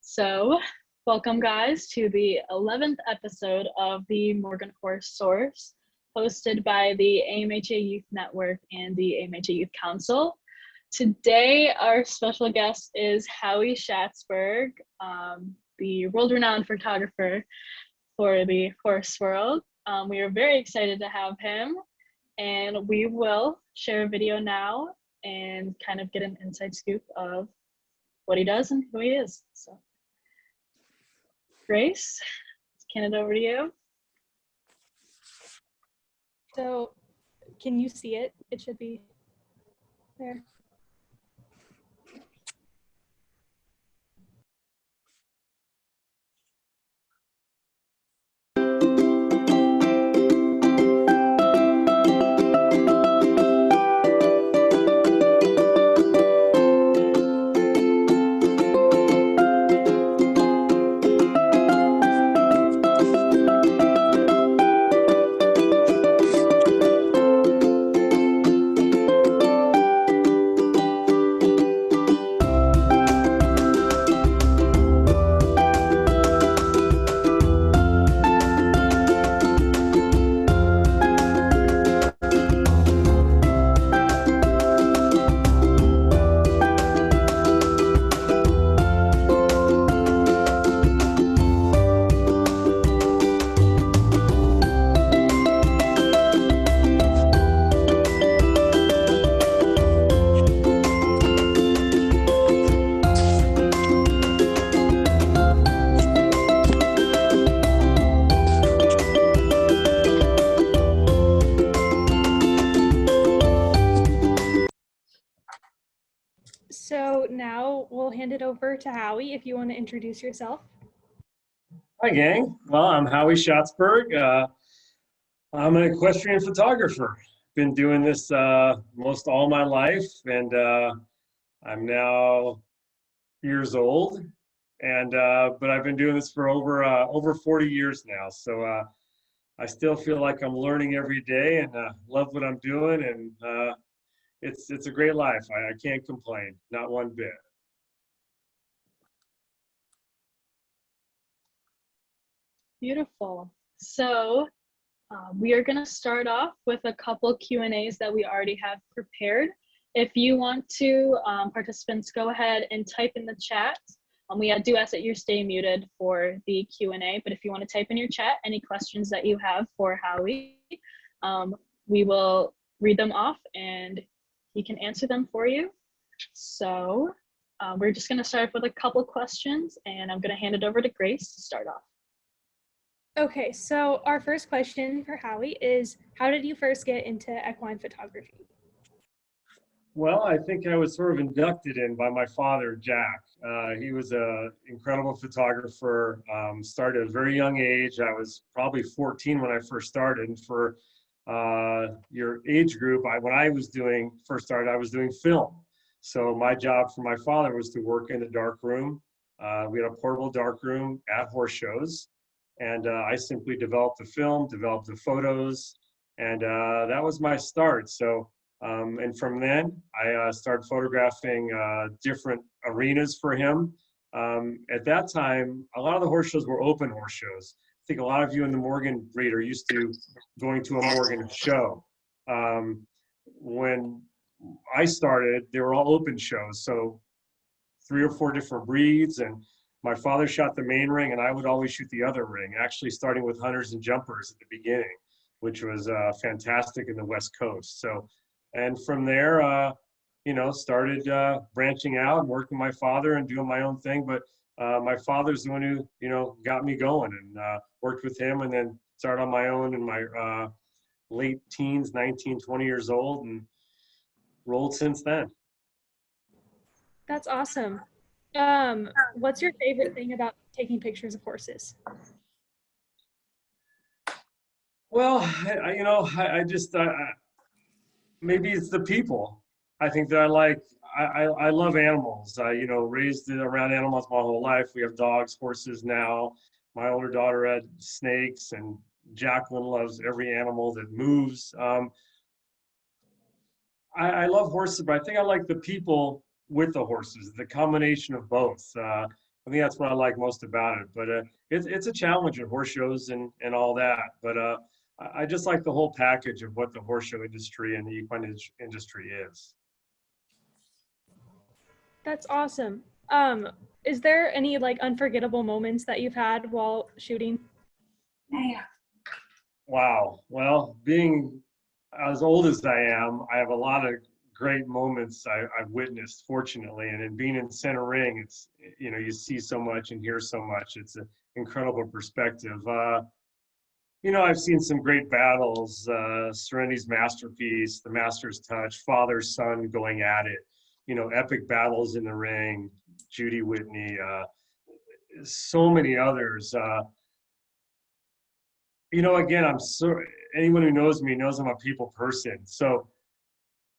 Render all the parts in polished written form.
So, welcome guys to the 11th episode of the Morgan Horse Source, hosted by the AMHA Youth Network and the AMHA Youth Council. Today, our special guest is Howie Schatzberg, the world-renowned photographer for the horse world. We are very excited to have him, and we will share a video now and kind of get an inside scoop of what he does and who he is. So, Grace, let's hand it over to you. So, can you see it? It should be there. So now we'll hand it over to Howie if you want to introduce yourself. Hi, gang. Well, I'm Howie Schatzberg. I'm an equestrian photographer. Been doing this most all my life, and I'm now years old. And but I've been doing this for over 40 years now. So I still feel like I'm learning every day, and love what I'm doing. And it's a great life. I can't complain, not one bit. Beautiful. So we are going to start off with a couple Q&As that we already have prepared. If you want to, participants, go ahead and type in the chat. We do ask that you stay muted for the Q&A, but if you want to type in your chat any questions that you have for Howie, we will read them off and he can answer them for you. So we're just going to start with a couple questions, and I'm going to hand it over to Grace to start off. Okay, so our first question for Howie is, how did you first get into equine photography? Well, I think I was sort of inducted in by my father, Jack. He was an incredible photographer, started at a very young age. I was probably 14 when I first started. And for your age group, when I was first started, I was doing film. So my job for my father was to work in the dark room. We had a portable dark room at horse shows. And I simply developed the film, developed the photos, and that was my start. So, and from then, I started photographing different arenas for him. At that time, a lot of the horse shows were open horse shows. I think a lot of you in the Morgan breed are used to going to a Morgan show. When I started, they were all open shows. So 3 or 4 different breeds, and my father shot the main ring, and I would always shoot the other ring, actually starting with hunters and jumpers at the beginning, which was fantastic in the West Coast. So, and from there, you know, started branching out and working with my father and doing my own thing. But my father's the one who, you know, got me going, and worked with him, and then started on my own in my late teens, 19, 20 years old, and rolled since then. That's awesome. What's your favorite thing about taking pictures of horses? Well, you know, I just, maybe it's the people. I think that I love animals. I, you know, raised around animals my whole life. We have dogs, horses now. My older daughter had snakes, and Jacqueline loves every animal that moves. I love horses, but I think I like the people with the horses, the combination of both. I think that's what I like most about it. But it's a challenge at horse shows and all that. But I just like the whole package of what the horse show industry and the equine industry is. That's awesome. Is there any like unforgettable moments that you've had while shooting? Wow. Well, being as old as I am, I have a lot of great moments I've witnessed, fortunately. And in being in center ring, it's, you know, you see so much and hear so much. It's an incredible perspective. You know, I've seen some great battles, Serenity's Masterpiece, The Master's Touch, Father, Son going at it, you know, epic battles in the ring, Judy Whitney, so many others. You know, again, anyone who knows me knows I'm a people person. So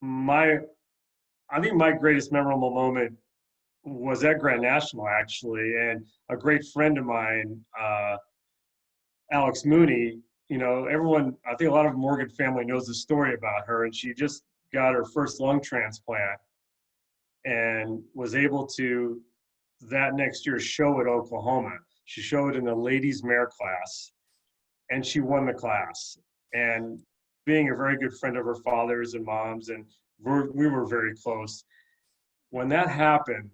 I think my greatest memorable moment was at Grand National, actually, and a great friend of mine, Alex Mooney, you know, I think a lot of Morgan family knows the story about her, and she just got her first lung transplant and was able to, that next year, show at Oklahoma. She showed in the ladies mare class, and she won the class. And being a very good friend of her father's and mom's, and we were very close. When that happened,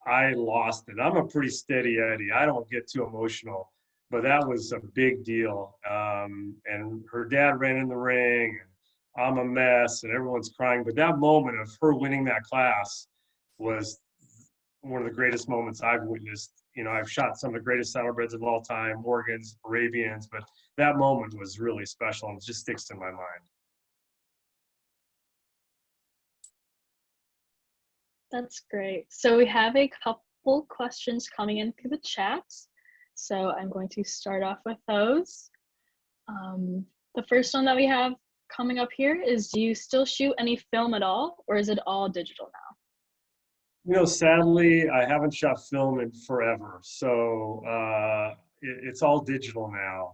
I lost it. I'm a pretty steady Eddie. I don't get too emotional, but that was a big deal. And her dad ran in the ring, and I'm a mess, and everyone's crying. But that moment of her winning that class was one of the greatest moments I've witnessed. You know, I've shot some of the greatest saddlebreds of all time, Morgans, Arabians, but that moment was really special and it just sticks in my mind. That's great. So we have a couple questions coming in through the chat. So I'm going to start off with those. The first one that we have coming up here is, do you still shoot any film at all, or is it all digital now? You know, sadly, I haven't shot film in forever. So it's all digital now.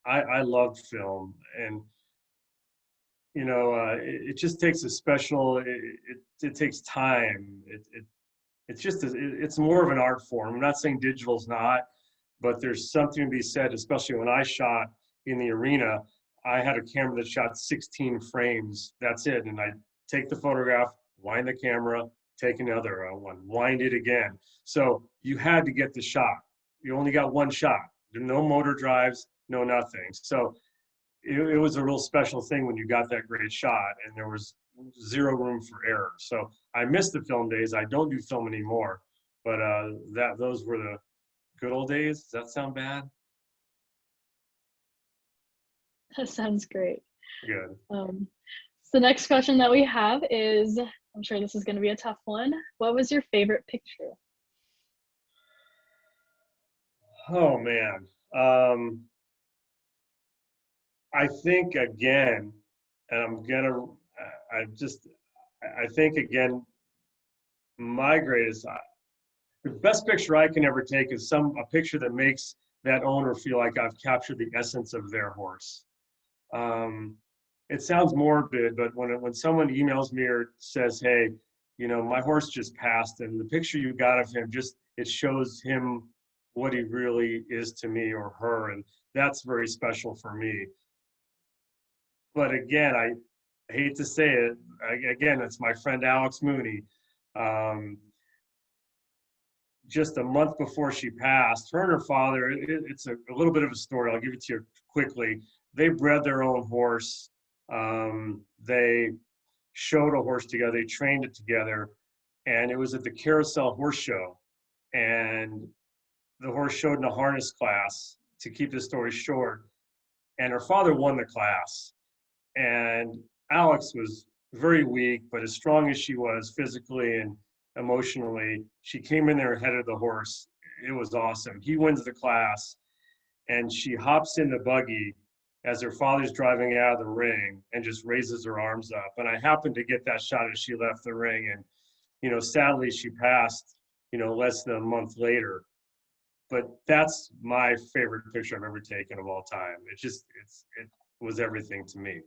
I love film, and you know, it just takes a special. It takes time. It's just it's more of an art form. I'm not saying digital's not, but there's something to be said, especially when I shot in the arena. I had a camera that shot 16 frames. That's it, and I take the photograph, wind the camera, take another one, wind it again. So you had to get the shot. You only got one shot. No motor drives, no nothing. So it was a real special thing when you got that great shot, and there was zero room for error. So I miss the film days. I don't do film anymore, but those were the good old days. Does that sound bad? That sounds great. Good. So the next question that we have is, I'm sure this is going to be a tough one. What was your favorite picture? Oh man. I think again, and I think again, my greatest, the best picture I can ever take is a picture that makes that owner feel like I've captured the essence of their horse. It sounds morbid, but when someone emails me or says, hey, you know, my horse just passed, and the picture you got of him, it shows him what he really is to me or her, and that's very special for me. But again, I hate to say it, again, it's my friend Alex Mooney. Just a month before she passed, her and her father, it's a little bit of a story. I'll give it to you quickly. They bred their own horse. They showed a horse together. They trained it together. And it was at the Carousel Horse Show. And the horse showed in a harness class, to keep the story short. And her father won the class. And Alex was very weak, but as strong as she was physically and emotionally, she came in there ahead of the horse. It was awesome. He wins the class, and she hops in the buggy as her father's driving out of the ring and just raises her arms up. And I happened to get that shot as she left the ring. And, you know, sadly she passed, you know, less than a month later. But that's my favorite picture I've ever taken of all time. It was everything to me.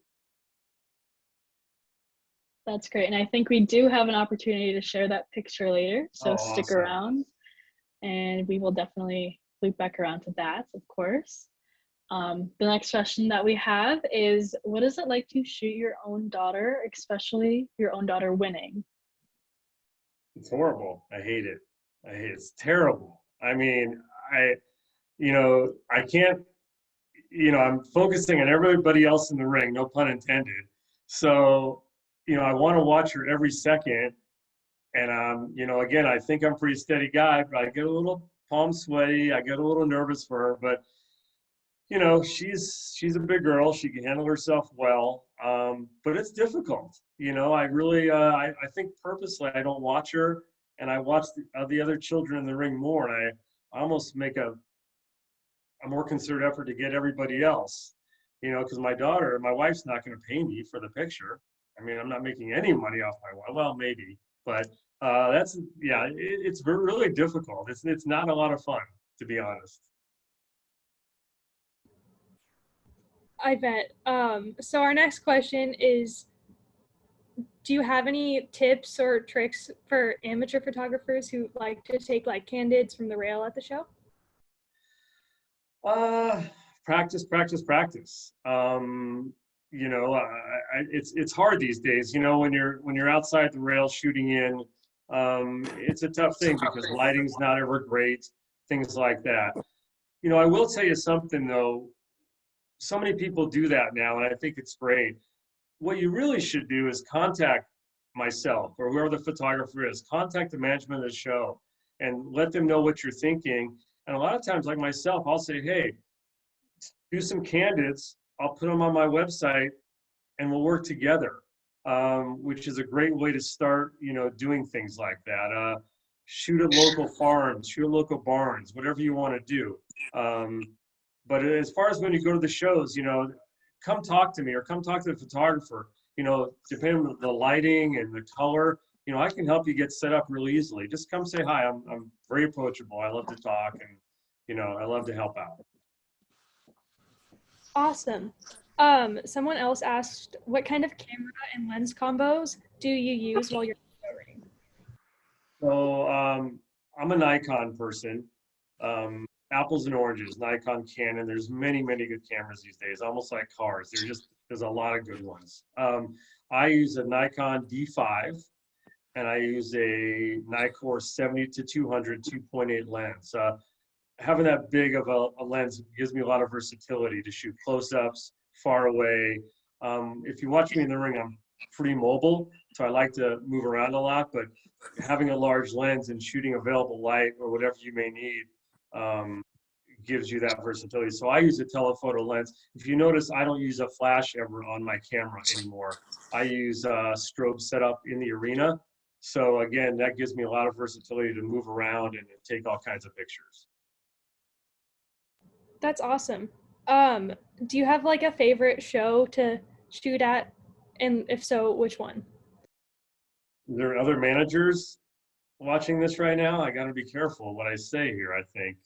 That's great. And I think we do have an opportunity to share that picture later. So Oh, stick awesome. around and we will definitely loop back around to that, of course. The next question that we have is, what is it like to shoot your own daughter, especially your own daughter winning? It's horrible. I hate it. It's terrible. I mean, I can't, I'm focusing on everybody else in the ring, no pun intended. So, I want to watch her every second. And, again, I think I'm a pretty steady guy, but I get a little palm sweaty. I get a little nervous for her, but she's a big girl. She can handle herself well, but it's difficult. I really, I think purposely I don't watch her, and I watch the other children in the ring more, and I almost make a more concerted effort to get everybody else, because my wife's not going to pay me for the picture. I mean, I'm not making any money off my wife. Well, maybe, but it's really difficult. It's not a lot of fun, to be honest. I bet. So our next question is, do you have any tips or tricks for amateur photographers who like to take like candids from the rail at the show? Practice, practice, practice. It's hard these days. When you're outside the rail shooting in, it's a tough thing because lighting's not ever great, things like that. I will tell you something though. So many people do that now, and I think it's great. What you really should do is contact myself or whoever the photographer is. Contact the management of the show and let them know what you're thinking. And a lot of times, like myself, I'll say, hey, do some candids. I'll put them on my website and we'll work together, which is a great way to start, doing things like that. Shoot at local farms, shoot at local barns, whatever you want to do. But as far as when you go to the shows, come talk to me or come talk to the photographer. Depending on the lighting and the color, I can help you get set up really easily. Just come say hi. I'm very approachable. I love to talk and, I love to help out. Awesome. Someone else asked, what kind of camera and lens combos do you use while you're photoing? So I'm a Nikon person. Apples and oranges, Nikon, Canon. There's many, many good cameras these days, almost like cars. There's a lot of good ones. I use a Nikon D5 and I use a Nikkor 70-200 2.8 lens. Having that big of a lens gives me a lot of versatility to shoot close-ups, far away. If you watch me in the ring, I'm pretty mobile, so I like to move around a lot, but having a large lens and shooting available light or whatever you may need gives you that versatility. So I use a telephoto lens. If you notice, I don't use a flash ever on my camera anymore. I use a strobe setup in the arena. So again, that gives me a lot of versatility to move around and take all kinds of pictures. That's awesome. Do you have like a favorite show to shoot at? And if so, which one? There are other managers watching this right now. I got to be careful what I say here, I think.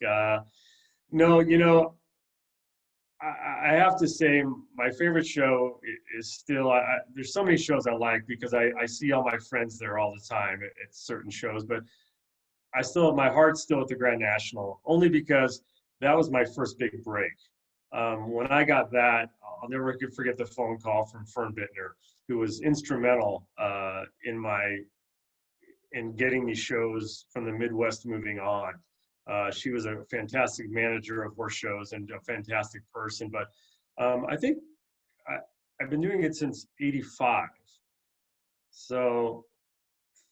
No, I have to say my favorite show is still, there's so many shows I like because I see all my friends there all the time at certain shows, but my heart's still at the Grand National, only because that was my first big break. When I got that, I'll never forget the phone call from Fern Bittner, who was instrumental in getting these shows from the Midwest moving on. She was a fantastic manager of horse shows and a fantastic person. But I think I've been doing it since '85, so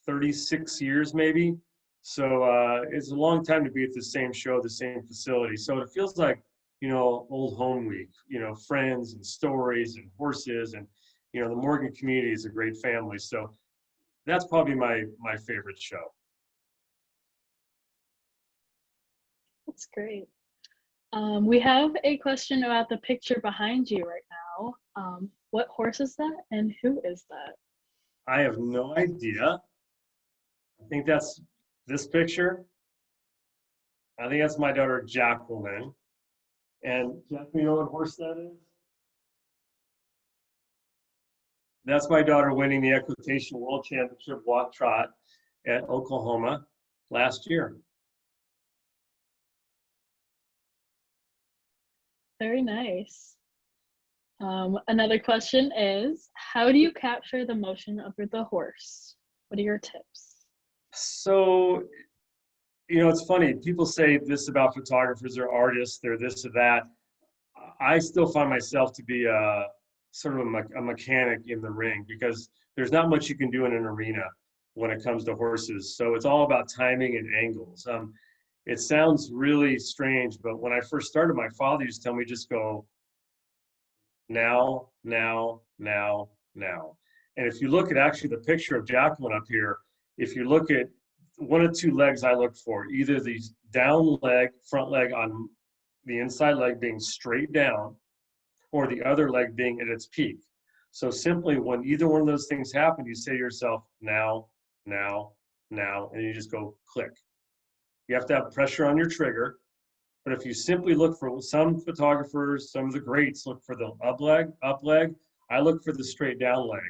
36 years maybe. So it's a long time to be at the same show, the same facility. So it feels like, old home week, friends and stories and horses and, the Morgan community is a great family. So that's probably my favorite show. That's great. We have a question about the picture behind you right now. What horse is that and who is that? I have no idea. I think that's this picture. I think that's my daughter Jacqueline. And Jack, you know what horse that is? That's my daughter winning the Equitation World Championship walk trot at Oklahoma last year. Very nice. Another question is, how do you capture the motion of the horse? What are your tips? So, it's funny. People say this about photographers or artists, they're this or that. I still find myself to be a sort of a mechanic in the ring, because there's not much you can do in an arena when it comes to horses. So it's all about timing and angles. It sounds really strange, but when I first started, my father used to tell me, just go now, now, now, now. And if you look at actually the picture of Jacqueline up here, if you look at one of two legs I look for, either the down leg, front leg on the inside leg being straight down, or the other leg being at its peak. So simply when either one of those things happen, you say to yourself, now, now, now, and you just go click. You have to have pressure on your trigger. But if you simply look for, some photographers, some of the greats look for the up leg, I look for the straight down leg.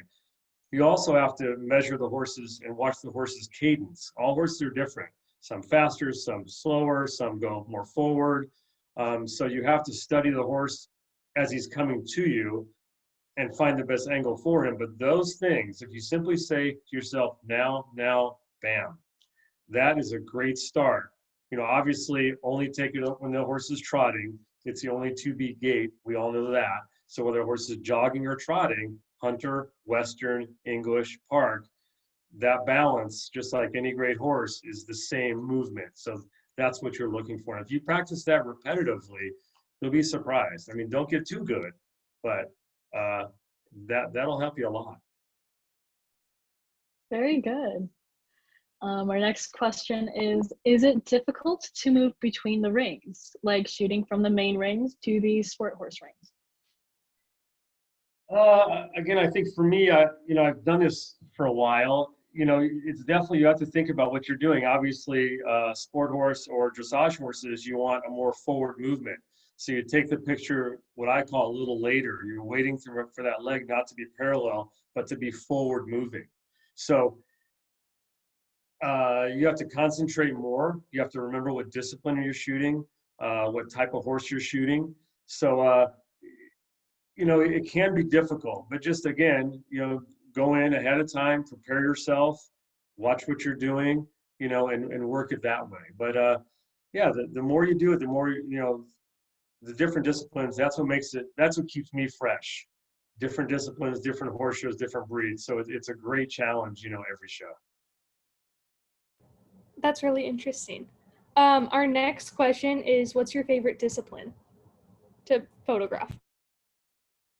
You also have to measure the horses and watch the horse's cadence. All horses are different. Some faster, some slower, some go more forward. So you have to study the horse as he's coming to you and find the best angle for him. But those things, if you simply say to yourself, now, now, bam, that is a great start. Obviously only take it up when the horse is trotting. It's the only 2-beat gait. We all know that. So whether a horse is jogging or trotting, Hunter, Western, English, Park, that balance, just like any great horse, is the same movement. So that's what you're looking for. And if you practice that repetitively, you'll be surprised. I mean, don't get too good, but that'll help you a lot. Very good. Our next question is it difficult to move between the rings, like shooting from the main rings to the sport horse rings? Again, I think for me, I've done this for a while. It's definitely, you have to think about what you're doing. Obviously, sport horse or dressage horses, you want a more forward movement. So you take the picture, what I call a little later. You're waiting for that leg not to be parallel, but to be forward moving. So you have to concentrate more. You have to remember what discipline you're shooting, what type of horse you're shooting. So, it can be difficult, but just again, go in ahead of time, prepare yourself, watch what you're doing, and work it that way. But yeah, the more you do it, the more, the different disciplines, that's what keeps me fresh. Different disciplines, different horse shows, different breeds. So it's a great challenge, every show. That's really interesting. Our next question is, what's your favorite discipline to photograph?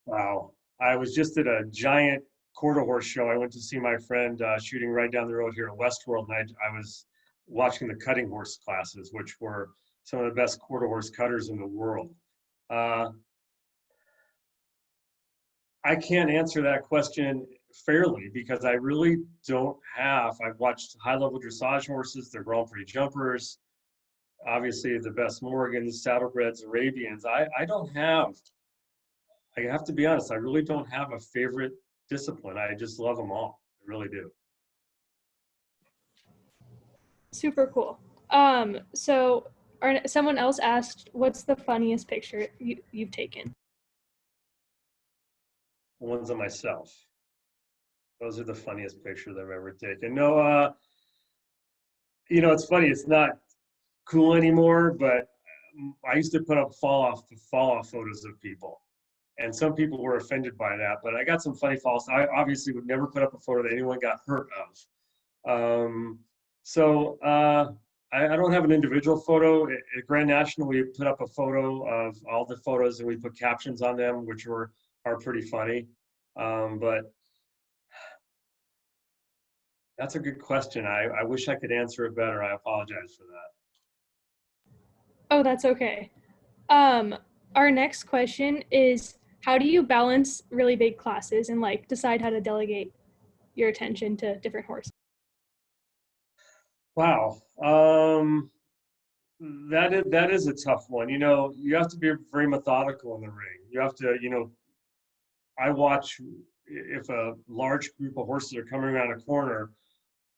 Wow. I was just at a giant quarter horse show. I went to see my friend shooting right down the road here at Westworld, and I was watching the cutting horse classes, which were some of the best quarter horse cutters in the world. I can't answer that question fairly, because I really don't have. I've watched high-level dressage horses, they're Grand Prix jumpers, obviously the best Morgans, Saddlebreds, Arabians. I have to be honest, I really don't have a favorite discipline. I just love them all. I really do. Super cool. So someone else asked, what's the funniest picture you've taken? The ones of myself. Those are the funniest pictures I've ever taken. No, it's funny. It's not cool anymore, but I used to put up fall off photos of people, and some people were offended by that. But I got some funny falls. I obviously would never put up a photo that anyone got hurt of. I don't have an individual photo. At Grand National, we put up a photo of all the photos, and we put captions on them, which are pretty funny. But that's a good question. I wish I could answer it better. I apologize for that. Oh, that's okay. Our next question is, how do you balance really big classes and decide how to delegate your attention to different horses? Wow. That is a tough one. You have to be very methodical in the ring. You have to, I watch if a large group of horses are coming around a corner,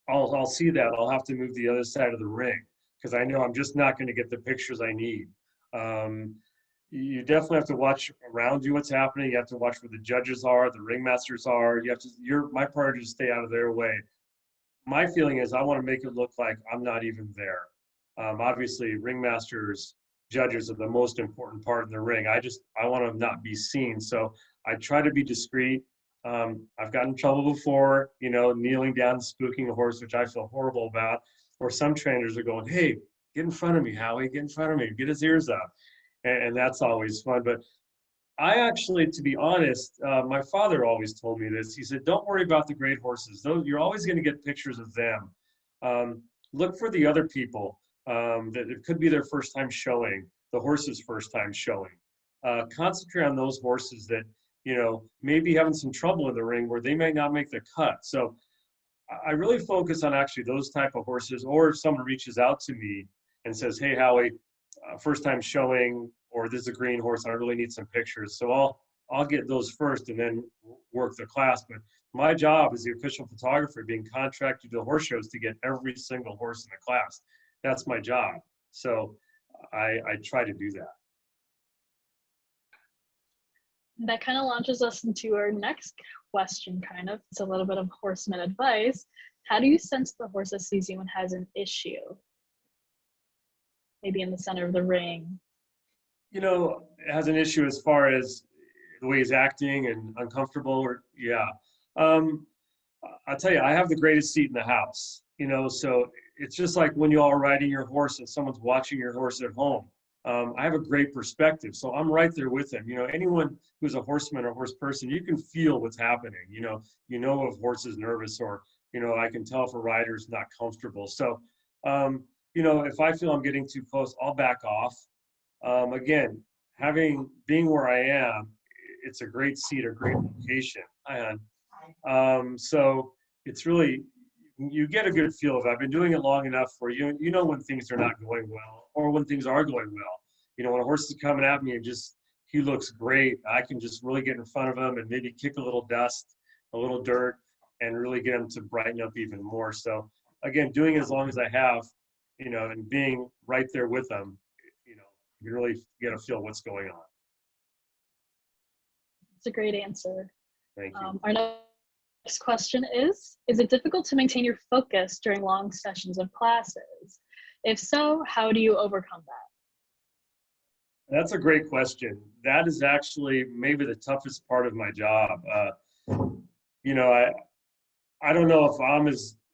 I'll see that. I'll have to move the other side of the ring because I know I'm just not going to get the pictures I need. You definitely have to watch around you what's happening. You have to watch where the judges are, the ringmasters are. You have to. My priority is to stay out of their way. My feeling is I want to make it look like I'm not even there. Obviously, ringmasters, judges are the most important part in the ring. I want to not be seen. So I try to be discreet. I've gotten in trouble before, kneeling down, spooking a horse, which I feel horrible about. Or some trainers are going, "Hey, get in front of me, Howie, get in front of me, get his ears up." And that's always fun. But I actually, to be honest, my father always told me this. He said, "Don't worry about the great horses. You're always going to get pictures of them. Look for the other people. That it could be their first time showing, the horse's first time showing. Concentrate on those horses that, maybe having some trouble in the ring where they may not make the cut." So I really focus on actually those type of horses, or if someone reaches out to me and says, "Hey, Howie, first time showing, or this is a green horse, I really need some pictures." So I'll get those first and then work the class. But my job as the official photographer, being contracted to the horse shows, to get every single horse in the class. That's my job. So I try to do that. That kind of launches us into our next question, kind of. It's a little bit of horseman advice. How do you sense the horse that sees you and has an issue? Maybe in the center of the ring. Has an issue as far as the way he's acting and uncomfortable, or yeah. I'll tell you, I have the greatest seat in the house, so it's just like when you all are riding your horse and someone's watching your horse at home. I have a great perspective, so I'm right there with them. Anyone who's a horseman or horse person, you can feel what's happening. If a horse is nervous, or I can tell if a rider's not comfortable. So, if I feel I'm getting too close, I'll back off. Again, being where I am, it's a great seat, a great location. Hi, hon. So it's really, you get a good feel of it. I've been doing it long enough where you know when things are not going well, or when things are going well. When a horse is coming at me and he looks great, I can just really get in front of him and maybe kick a little dust, a little dirt, and really get him to brighten up even more. So again, doing it as long as I have, and being right there with them, you really get a feel what's going on. It's a great answer. Thank you. Our next question is it difficult to maintain your focus during long sessions of classes? If so, how do you overcome that? That's a great question. That is actually maybe the toughest part of my job. I don't know if I'm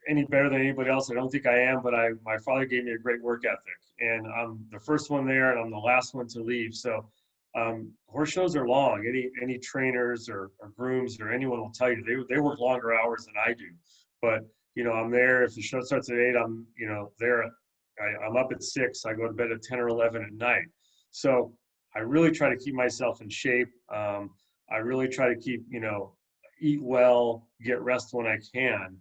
any better than anybody else. I don't think I am, but my father gave me a great work ethic, and I'm the first one there and I'm the last one to leave. So horse shows are long. Any trainers or grooms or anyone will tell you they work longer hours than I do. But I'm there. If the show starts at 8, I'm there. I'm up at 6. I go to bed at 10 or 11 at night. So I really try to keep myself in shape. I really try to keep eat well, get rest when I can.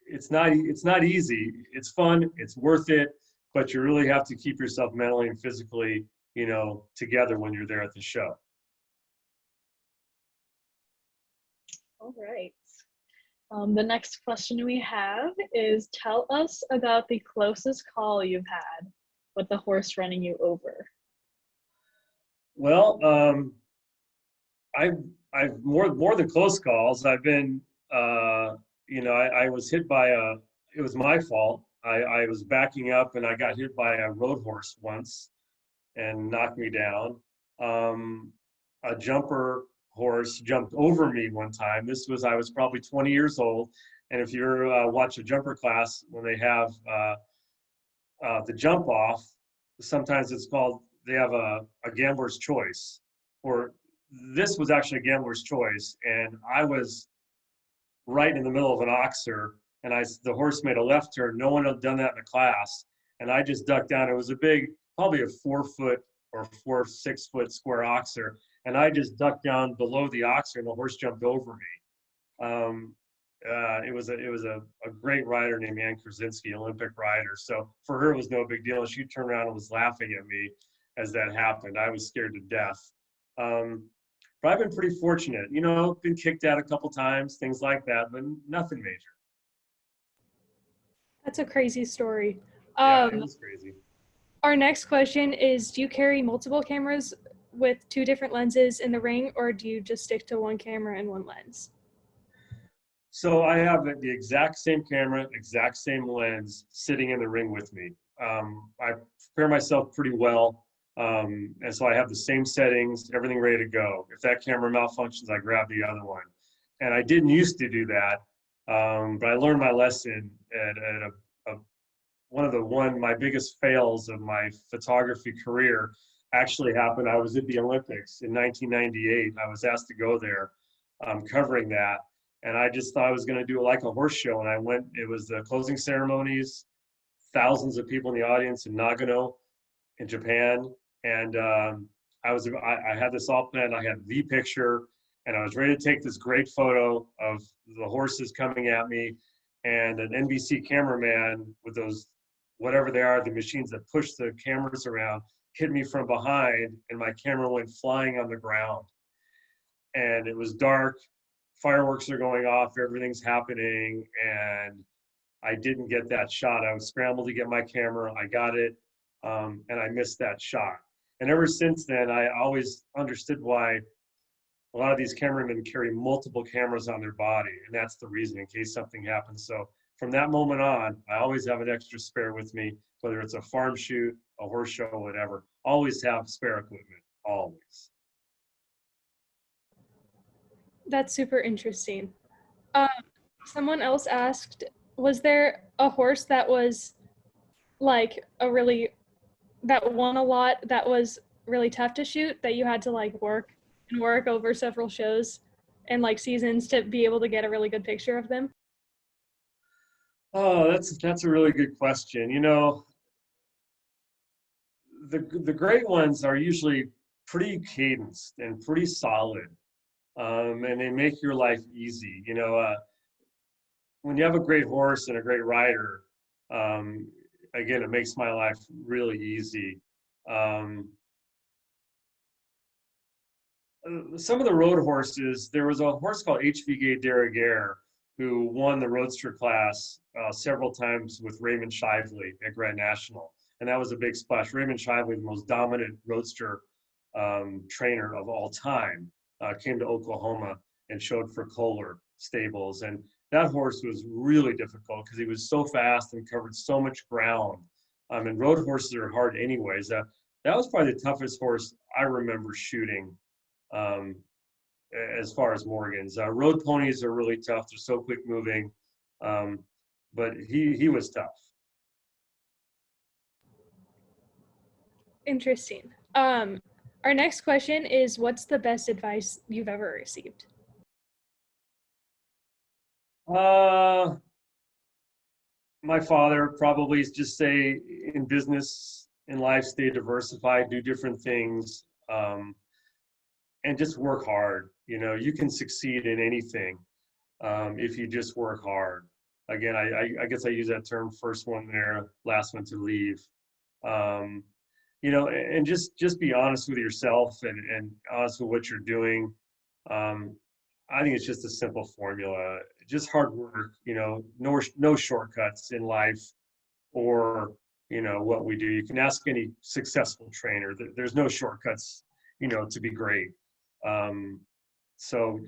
It's not easy. It's fun. It's worth it. But you really have to keep yourself mentally and physically together when you're there at the show. All right. The next question we have is, tell us about the closest call you've had with the horse running you over. Well, I've more than close calls. I've been, I was hit by it was my fault. I was backing up and I got hit by a road horse once and knocked me down. A jumper horse jumped over me one time. I was probably 20 years old. And if you watch a jumper class, when they have the jump off, sometimes they have a gambler's choice, or this was actually a gambler's choice. And I was right in the middle of an oxer, and the horse made a left turn. No one had done that in the class. And I just ducked down. It was a big, probably a 4-foot or 6-foot square oxer. And I just ducked down below the oxer and the horse jumped over me. It was a great rider named Ann Krasinski, Olympic rider. So for her, it was no big deal. She turned around and was laughing at me as that happened. I was scared to death. But I've been pretty fortunate, you know, been kicked out a couple times, things like that, but nothing major. That's a crazy story. Yeah, it was crazy. Our next question is, do you carry multiple cameras with two different lenses in the ring, or do you just stick to one camera and one lens? So I have the exact same camera, exact same lens sitting in the ring with me. I prepare myself pretty well. And so I have the same settings, everything ready to go. If that camera malfunctions, I grab the other one. And I didn't used to do that, but I learned my lesson at my biggest fails of my photography career actually happened. I was at the Olympics in 1998. I was asked to go there, covering that. And I just thought I was going to do it like a horse show. And I went, it was the closing ceremonies, thousands of people in the audience in Nagano in Japan. And I had this all planned. I had the picture and I was ready to take this great photo of the horses coming at me, and an NBC cameraman with those, whatever they are, the machines that push the cameras around, hit me from behind and my camera went flying on the ground. And it was dark, fireworks are going off, everything's happening, and I didn't get that shot. I was scrambled to get my camera, I got it, and I missed that shot. And ever since then, I always understood why a lot of these cameramen carry multiple cameras on their body, and that's the reason, in case something happens. So from that moment on, I always have an extra spare with me, whether it's a farm shoot, a horse show, whatever. Always have spare equipment, always. That's super interesting. Someone else asked, was there a horse that was like that won a lot, that was really tough to shoot, that you had to like work over several shows and like seasons to be able to get a really good picture of them? Oh, that's a really good question. You know, the great ones are usually pretty cadenced and pretty solid, and they make your life easy. You know, when you have a great horse and a great rider, again, it makes my life really easy. Some of the road horses, there was a horse called HVG de Rigueur who won the roadster class several times with Raymond Shively at Grand National. And that was a big splash. Raymond Shively, the most dominant roadster trainer of all time, came to Oklahoma and showed for Kohler Stables. And that horse was really difficult because he was so fast and covered so much ground. And road horses are hard anyways. That was probably the toughest horse I remember shooting as far as Morgan's. Road ponies are really tough. They're so quick moving. But he was tough. Interesting. Our next question is, what's the best advice you've ever received? My father probably just say, in business, in life, stay diversified, do different things, and just work hard. You know, you can succeed in anything if you just work hard. Again, I guess I use that term, first one there, last one to leave. You know, and just be honest with yourself and honest with what you're doing. I think it's just a simple formula, just hard work, you know, no shortcuts in life or, you know, what we do. You can ask any successful trainer. There's no shortcuts, you know, to be great. So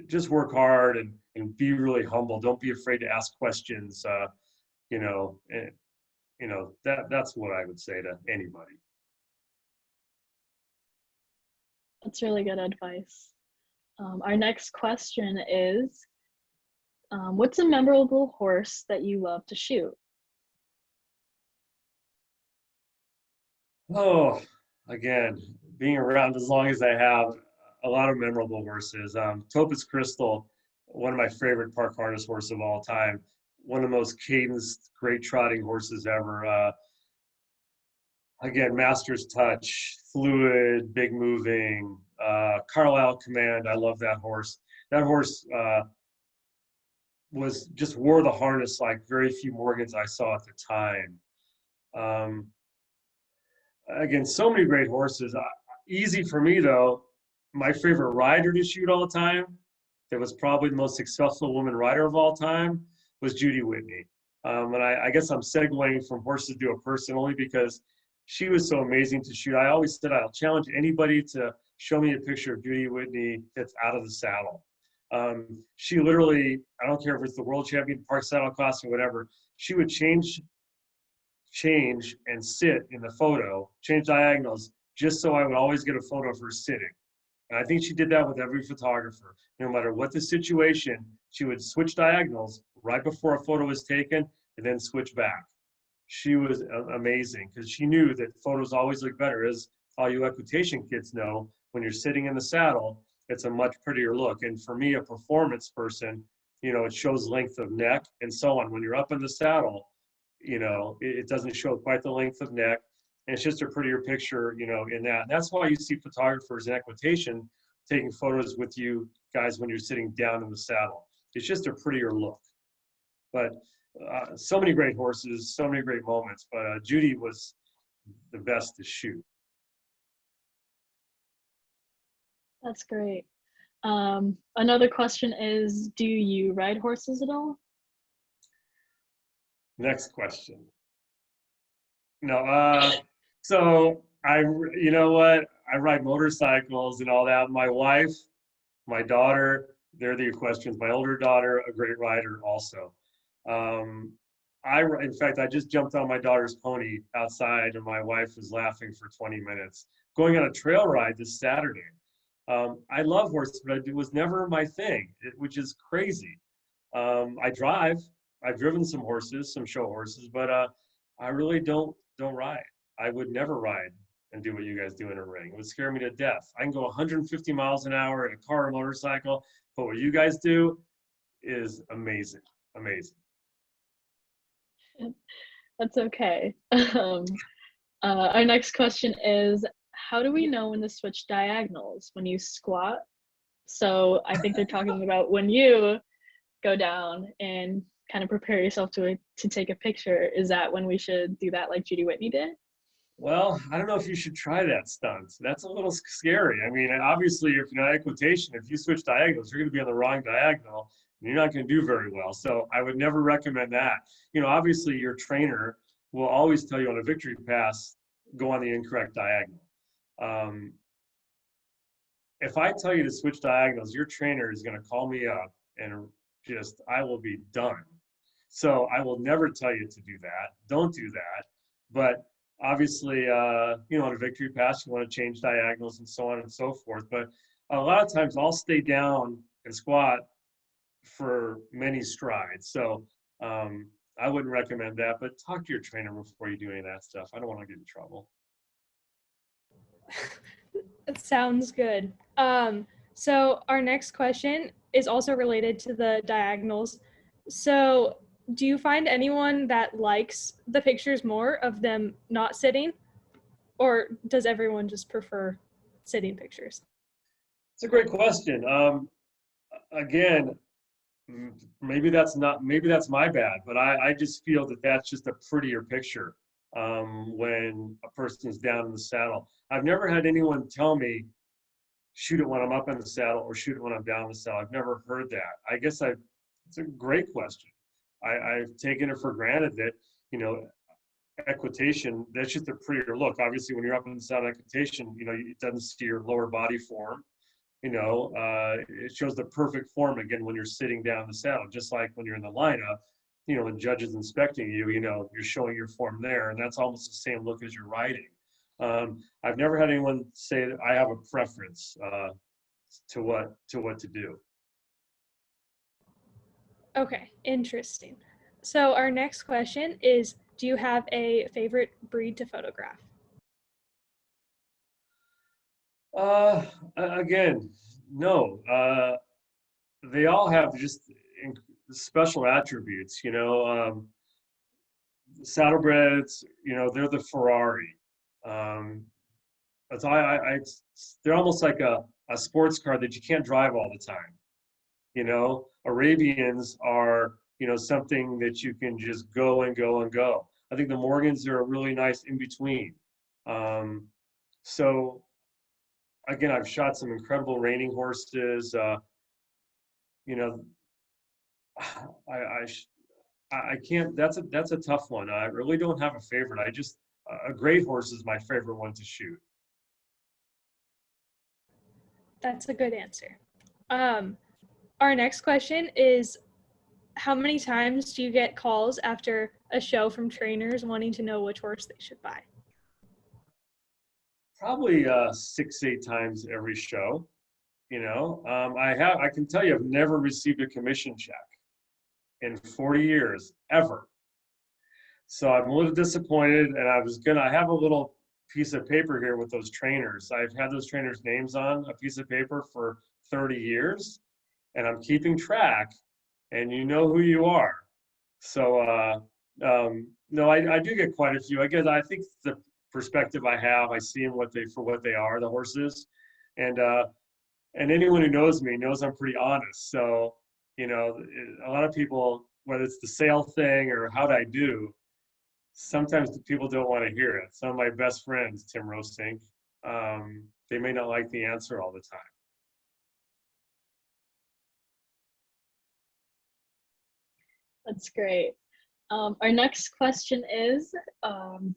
just work hard and be really humble. Don't be afraid to ask questions. You know, that's what I would say to anybody. That's really good advice. Our next question is, what's a memorable horse that you love to shoot? Oh, again, being around as long as I have, a lot of memorable horses. Topaz Crystal, one of my favorite park harness horses of all time. One of the most cadenced, great trotting horses ever. Again, master's touch, fluid, big moving. Carlisle Command, I love that horse. That horse wore the harness like very few Morgans I saw at the time. Again, so many great horses. Easy for me though, my favorite rider to shoot all the time, that was probably the most successful woman rider of all time, was Judy Whitney. And I guess I'm segueing from horses to a person only because she was so amazing to shoot. I always said I'll challenge anybody to show me a picture of Judy Whitney that's out of the saddle. She literally, I don't care if it's the world champion, park saddle class or whatever, she would change and sit in the photo, change diagonals, just so I would always get a photo of her sitting. And I think she did that with every photographer. No matter what the situation, she would switch diagonals right before a photo was taken and then switch back. She was amazing because she knew that photos always look better. As all you equitation kids know, when you're sitting in the saddle, it's a much prettier look. And for me, a performance person, it shows length of neck and so on. When you're up in the saddle, it doesn't show quite the length of neck. And it's just a prettier picture, in that. And that's why you see photographers in equitation taking photos with you guys when you're sitting down in the saddle. It's just a prettier look. But so many great horses, so many great moments. But Judy was the best to shoot. That's great. Another question is, do you ride horses at all? Next question. No, so you know what? I ride motorcycles and all that. My wife, my daughter, they're the equestrians. My older daughter, a great rider also. In fact, I just jumped on my daughter's pony outside and my wife was laughing for 20 minutes. Going on a trail ride this Saturday. I love horses, but it was never my thing, which is crazy. I've driven some horses, some show horses, but I really don't ride. I would never ride and do what you guys do in a ring. It would scare me to death. I can go 150 miles an hour in a car or motorcycle, but what you guys do is amazing, amazing. That's okay. Our next question is, how do we know when to switch diagonals when you squat? So I think they're talking about when you go down and kind of prepare yourself to take a picture. Is that when we should do that like Judy Whitney did? Well, I don't know if you should try that stunt. That's a little scary. I mean, obviously, if you're not equitation, if you switch diagonals, you're going to be on the wrong diagonal, and you're not going to do very well. So I would never recommend that. Obviously, your trainer will always tell you on a victory pass, go on the incorrect diagonal. If I tell you to switch diagonals, your trainer is going to call me up and I will be done. So I will never tell you to do that. Don't do that. But obviously, on a victory pass, you want to change diagonals and so on and so forth. But a lot of times I'll stay down and squat for many strides. So I wouldn't recommend that, but talk to your trainer before you do any of that stuff. I don't want to get in trouble. That sounds good. So our next question is also related to the diagonals. So do you find anyone that likes the pictures more of them not sitting, or does everyone just prefer sitting pictures? It's a great question. Again, maybe that's my bad, but I just feel that that's just a prettier picture when a person's down in the saddle. I've never had anyone tell me, shoot it when I'm up in the saddle or shoot it when I'm down in the saddle. I've never heard that. I guess it's a great question. I've taken it for granted that, equitation, that's just a prettier look. Obviously, when you're up in the saddle equitation, it doesn't see your lower body form. It shows the perfect form again when you're sitting down in the saddle, just like when you're in the lineup, when judges inspecting you, you're showing your form there, and that's almost the same look as you're riding. I've never had anyone say that I have a preference to what to do. Okay, interesting. So our next question is, do you have a favorite breed to photograph? Again, no. They all have just special attributes, saddlebreds, they're the Ferrari. They're almost like a sports car that you can't drive all the time. Arabians are, something that you can just go and go and go. I think the Morgans are a really nice in between. So again, I've shot some incredible reining horses. You know, I can't. That's a tough one. I really don't have a favorite. A great horse is my favorite one to shoot. That's a good answer. Our next question is, how many times do you get calls after a show from trainers wanting to know which horse they should buy? Probably 6, 8 times every show. I can tell you, I've never received a commission check in 40 years, ever. So I'm a little disappointed, and I have a little piece of paper here with those trainers. I've had those trainers' names on a piece of paper for 30 years, and I'm keeping track, and you know who you are. So, no, I do get quite a few. I think the perspective I have, I see them for what they are, the horses, and anyone who knows me knows I'm pretty honest. So, a lot of people, whether it's the sale thing or how'd I do, sometimes the people don't want to hear it. Some of my best friends, Tim Rosink, they may not like the answer all the time. That's great. Our next question is,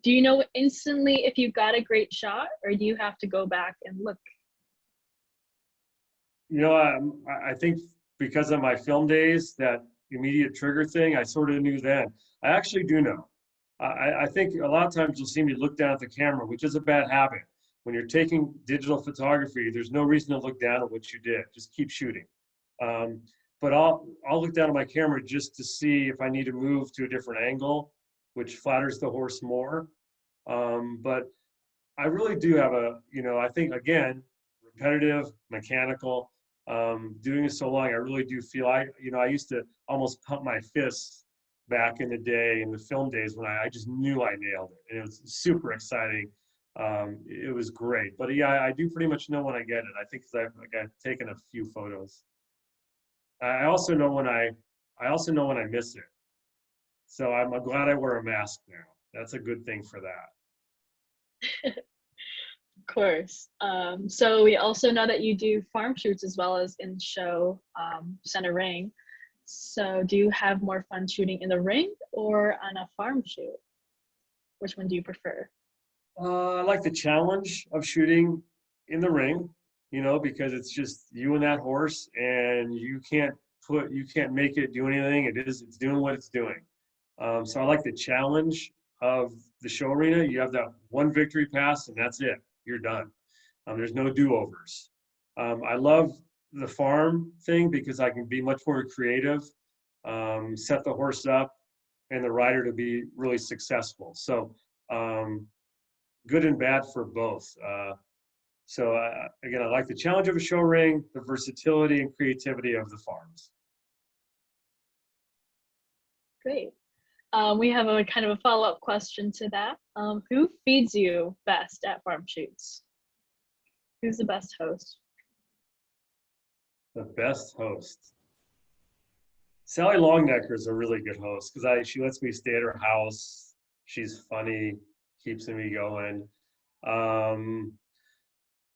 do you know instantly if you got a great shot, or do you have to go back and look? I think because of my film days, that immediate trigger thing, I sort of knew then. I actually do know. I think a lot of times you'll see me look down at the camera, which is a bad habit. When you're taking digital photography, there's no reason to look down at what you did. Just keep shooting. But I'll look down at my camera just to see if I need to move to a different angle, which flatters the horse more. But I really do have I think, again, repetitive, mechanical, doing it so long, I really do feel I used to almost pump my fists back in the day, in the film days, when I just knew I nailed it. And it was super exciting. It was great. But yeah, I do pretty much know when I get it. I think because I've taken a few photos. I also know when I miss it. So I'm glad I wear a mask now. That's a good thing for that. Of course. So we also know that you do farm shoots as well as in show center ring. So do you have more fun shooting in the ring or on a farm shoot? Which one do you prefer? I like the challenge of shooting in the ring, because it's just you and that horse, and you can't make it do anything. It's doing what it's doing. So I like the challenge of the show arena. You have that one victory pass, and that's it. You're done. There's no do-overs. I love the farm thing because I can be much more creative, set the horse up and the rider to be really successful. So good and bad for both. Again, I like the challenge of a show ring, the versatility and creativity of the farms. Great. We have a kind of a follow-up question to that. Who feeds you best at farm shoots? Who's the best host? The best host. Sally Longnecker is a really good host because she lets me stay at her house. She's funny, keeps me going.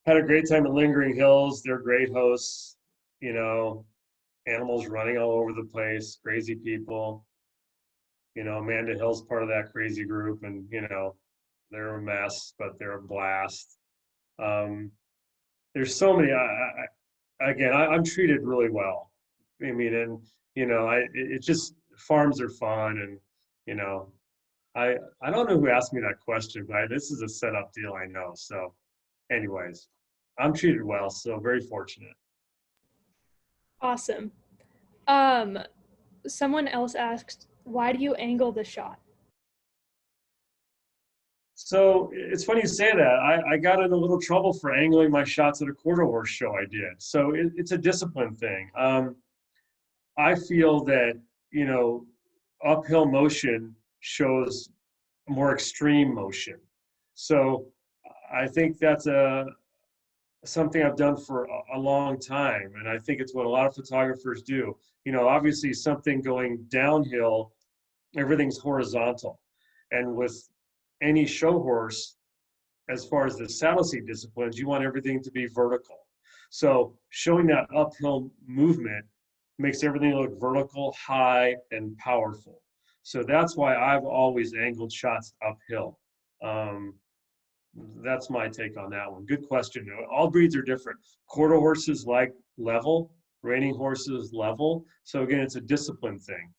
Had a great time at Lingering Hills. They're great hosts. Animals running all over the place, crazy people. Amanda Hill's part of that crazy group, and they're a mess, but they're a blast. There's so many. I'm treated really well. I mean, and it's just farms are fun, and I don't know who asked me that question, but this is a setup deal, I know. So, anyways, I'm treated well, so very fortunate. Awesome. Someone else asked, why do you angle the shot? So it's funny you say that. I got in a little trouble for angling my shots at a quarter horse show I did. So it's a discipline thing. I feel that, uphill motion shows more extreme motion. So I think that's something I've done for a long time. And I think it's what a lot of photographers do. Obviously something going downhill, everything's horizontal. And with any show horse, as far as the saddle seat disciplines, you want everything to be vertical. So showing that uphill movement makes everything look vertical, high, and powerful. So that's why I've always angled shots uphill. That's my take on that one. Good question. All breeds are different. Quarter horses like level, reining horses level. So again, it's a discipline thing.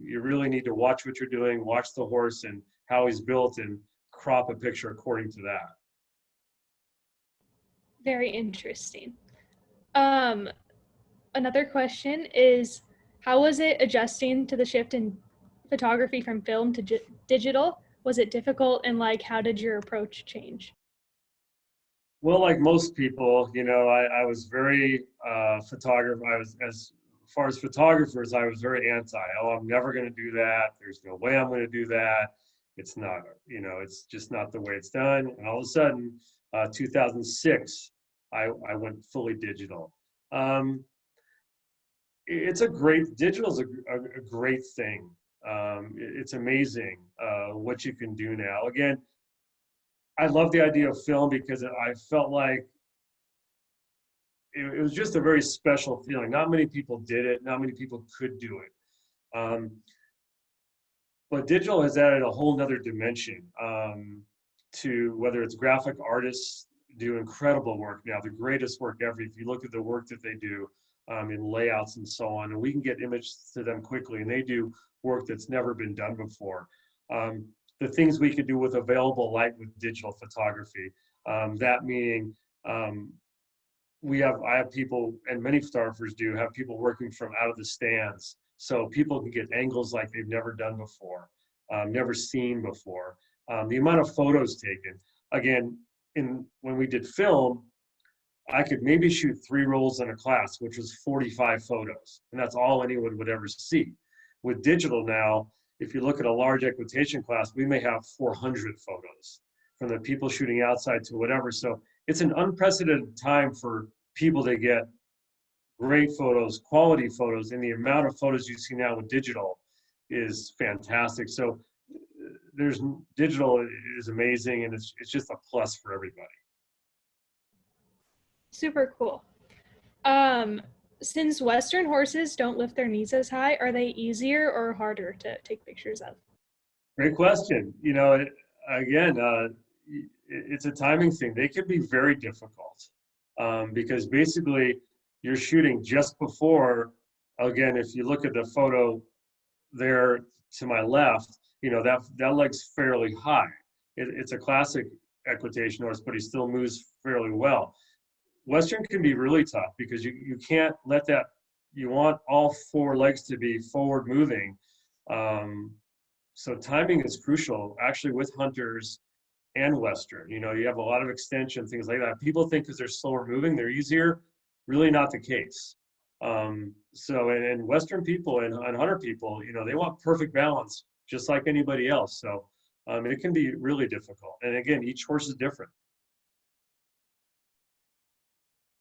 You really need to watch what you're doing, watch the horse and how he's built, and crop a picture according to that. Very interesting. Another question is, how was it adjusting to the shift in photography from film to digital? Was it difficult, and like, how did your approach change? Well, like most people, you know, I was very photographer. I was, as far as photographers, I was very anti. Oh, I'm never going to do that. There's no way I'm going to do that. It's not, you know, it's just not the way it's done. And all of a sudden, 2006, I went fully digital. It's a great, digital's a great thing. It's amazing what you can do now. Again, I love the idea of film because I felt like it was just a very special feeling. Not many people did it. Not many people could do it. But digital has added a whole nother dimension to, whether it's graphic artists do incredible work now, the greatest work ever. If you look at the work that they do in layouts and so on, and we can get images to them quickly, and they do work that's never been done before. The things we could do with available light with digital photography, that meaning I have people, and many photographers do, have people working from out of the stands. So people can get angles like they've never done before, never seen before. The amount of photos taken, again, when we did film, I could maybe shoot 3 rolls in a class, which was 45 photos. And that's all anyone would ever see. With digital now, if you look at a large equitation class, we may have 400 photos, from the people shooting outside to whatever. So it's an unprecedented time for people to get great photos, quality photos, and the amount of photos you see now with digital is fantastic. So digital is amazing, and it's just a plus for everybody. Super cool. Since Western horses don't lift their knees as high, are they easier or harder to take pictures of? Great question. You know, again, it's a timing thing. They can be very difficult because basically you're shooting just before. Again, if you look at the photo there to my left, you know, that leg's fairly high. It's a classic equitation horse, but he still moves fairly well. Western can be really tough because you can't let that, you want all 4 legs to be forward moving. So timing is crucial, actually, with hunters and Western. You know, you have a lot of extension, things like that. People think because they're slower moving, they're easier. Really not the case. And Western people and hunter people, you know, they want perfect balance, just like anybody else. So it can be really difficult. And again, each horse is different.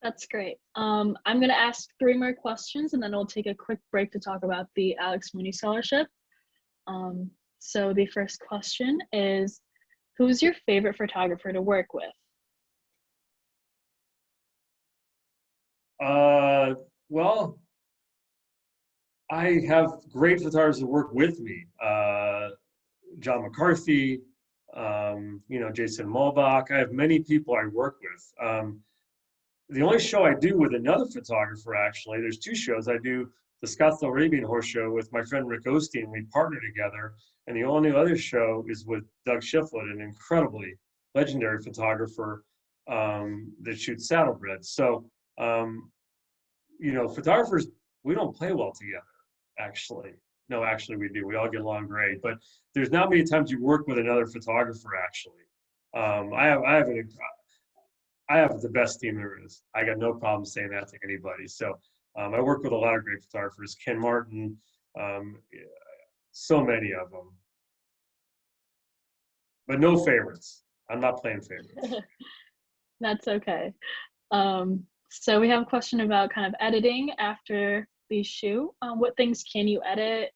That's great. I'm going to ask 3 more questions, and then we'll take a quick break to talk about the Alex Mooney Scholarship. So the first question is, who's your favorite photographer to work with? Well, I have great photographers that work with me. John McCarthy, you know, Jason Mulbach. I have many people I work with. The only show I do with another photographer, actually, there's 2 shows. I do the Scottsdale Arabian Horse Show with my friend Rick Osteen. We partner together. And the only other show is with Doug Shiflett, an incredibly legendary photographer that shoots saddlebreds. So, you know, photographers, we don't play well together, actually. No, actually we do. We all get along great. But there's not many times you work with another photographer, actually. I have the best team there is. I got no problem saying that to anybody. So I work with a lot of great photographers, Ken Martin, so many of them. But no favorites. I'm not playing favorites. That's okay. So we have a question about kind of editing after the shoot. What things can you edit?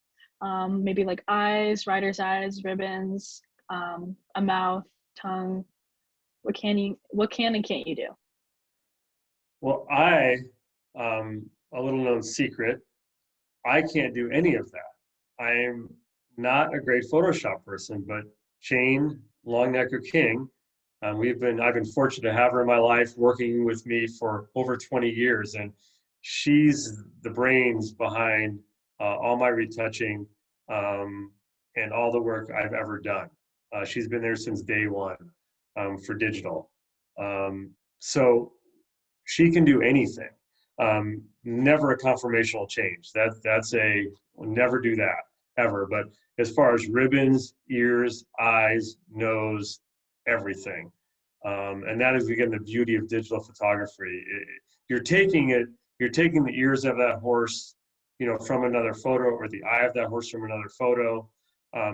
Maybe like eyes, rider's eyes, ribbons, a mouth, tongue. What can and can't you do? Well, a little known secret, I can't do any of that. I am not a great Photoshop person, but Jane Longnecker King, I've been fortunate to have her in my life working with me for over 20 years, and she's the brains behind all my retouching and all the work I've ever done. She's been there since day one for digital. So she can do anything. Never a conformational change. We'll never do that ever. But as far as ribbons, ears, eyes, nose, everything. And that is again the beauty of digital photography. You're taking the ears of that horse, from another photo, or the eye of that horse from another photo.